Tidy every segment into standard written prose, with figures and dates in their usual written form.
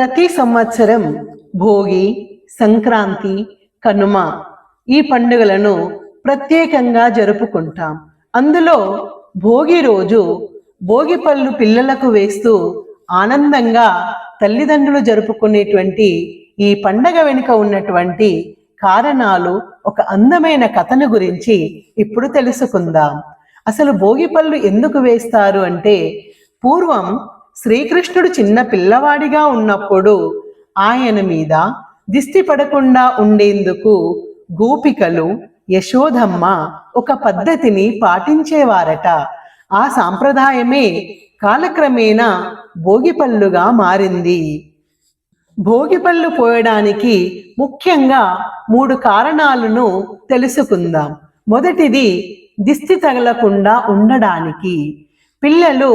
ప్రతి సంవత్సరం భోగి, సంక్రాంతి, కనుమ ఈ పండుగలను ప్రత్యేకంగా జరుపుకుంటాం. అందులో భోగి రోజు భోగి పళ్ళు పిల్లలకు వేస్తూ ఆనందంగా తల్లిదండ్రులు జరుపుకునేటువంటి ఈ పండగ వెనుక ఉన్నటువంటి కారణాలు, ఒక అందమైన కథను గురించి ఇప్పుడు తెలుసుకుందాం. అసలు భోగి పళ్ళు ఎందుకు వేస్తారు అంటే, పూర్వం శ్రీకృష్ణుడు చిన్న పిల్లవాడిగా ఉన్నప్పుడు ఆయన మీద దిష్టి పడకుండా ఉండేందుకు గోపికలు, యశోదమ్మ ఒక పద్ధతిని పాటించేవారట. ఆ సాంప్రదాయమే కాలక్రమేణా భోగిపళ్ళుగా మారింది. భోగిపళ్ళు పోయడానికి ముఖ్యంగా 3 కారణాలను తెలుసుకుందాం. మొదటిది, దిష్టి తగలకుండా ఉండడానికి. పిల్లలు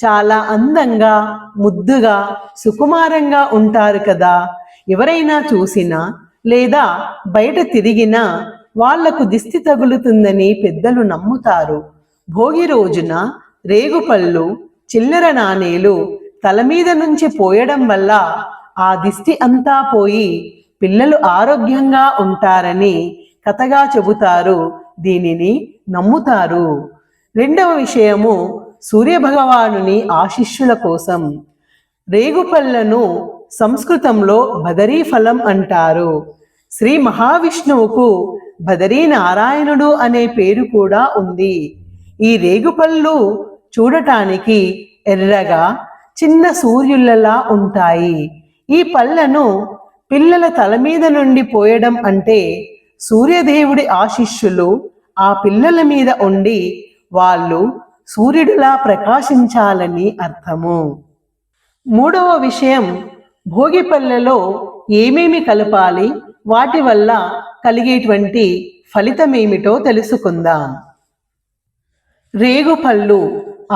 చాలా అందంగా, ముద్దుగా, సుకుమారంగా ఉంటారు కదా. ఎవరైనా చూసినా లేదా బయట తిరిగినా వాళ్లకు దిష్టి తగులుతుందని పెద్దలు నమ్ముతారు. భోగి రోజున రేగుపళ్ళు, చిల్లర నాణేలు తల మీద నుంచి పోయడం వల్ల ఆ దిష్టి అంతా పోయి పిల్లలు ఆరోగ్యంగా ఉంటారని కథగా చెబుతారు. దీనిని నమ్ముతారు. రెండవ విషయము, సూర్యభగవానుని ఆశీస్సుల కోసం. రేగుపళ్ళను సంస్కృతంలో బదరీ ఫలం అంటారు. శ్రీ మహావిష్ణువుకు బదరీ నారాయణుడు అనే పేరు కూడా ఉంది. ఈ రేగుపళ్ళు చూడటానికి ఎర్రగా చిన్న సూర్యులలా ఉంటాయి. ఈ పళ్ళను పిల్లల తల మీద నుండి పోయడం అంటే సూర్యదేవుడి ఆశీస్సులు ఆ పిల్లల మీద ఉండి వాళ్ళు సూర్యుడిలా ప్రకాశించాలని అర్థము. మూడవ విషయం, భోగిపళ్ళలో ఏమేమి కలపాలి, వాటి వల్ల కలిగేటువంటి ఫలితమేమిటో తెలుసుకుందాం. రేగుపళ్ళు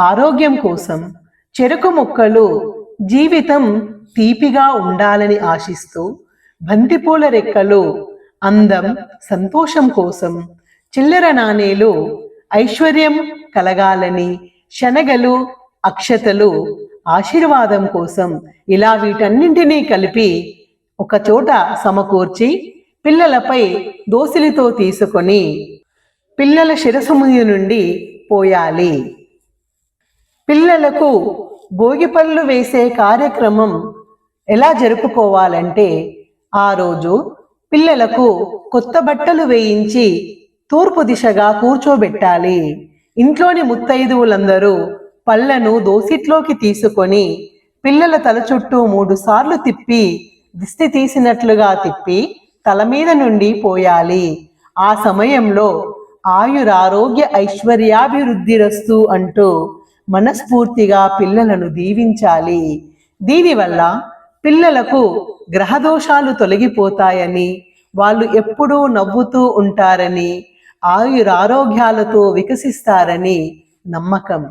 ఆరోగ్యం కోసం, చెరుకు ముక్కలు జీవితం తీపిగా ఉండాలని ఆశిస్తూ, బంతిపూల రెక్కలు అందం, సంతోషం కోసం, చిల్లర నాణేలు ఐశ్వర్యం కలగాలని, శనగలు, అక్షతలు ఆశీర్వాదం కోసం, ఇలా వీటన్నింటినీ కలిపి ఒక చోట సమకూర్చి పిల్లలపై దోసిలితో తీసుకొని పిల్లల శిరస్సు మీద నుండి పోయాలి. పిల్లలకు భోగిపళ్ళు వేసే కార్యక్రమం ఎలా జరుపుకోవాలంటే, ఆ రోజు పిల్లలకు కొత్త బట్టలు వేయించి తూర్పు దిశగా కూర్చోబెట్టాలి. ఇంట్లోని ముత్తైదువులందరూ పళ్ళను దోసిట్లోకి తీసుకొని పిల్లల తల చుట్టూ 3 సార్లు తిప్పి దిష్టి తీసినట్లుగా తిప్పి తల మీద నుండి పోయాలి. ఆ సమయంలో ఆయురారోగ్య ఐశ్వర్యాభివృద్ధిరస్తు అంటూ మనస్ఫూర్తిగా పిల్లలను దీవించాలి. దీనివల్ల పిల్లలకు గ్రహదోషాలు తొలగిపోతాయని, వాళ్ళు ఎప్పుడూ నవ్వుతూ ఉంటారని, ఆయురారోగ్యాలతో వికసిస్తారని నమ్మకం.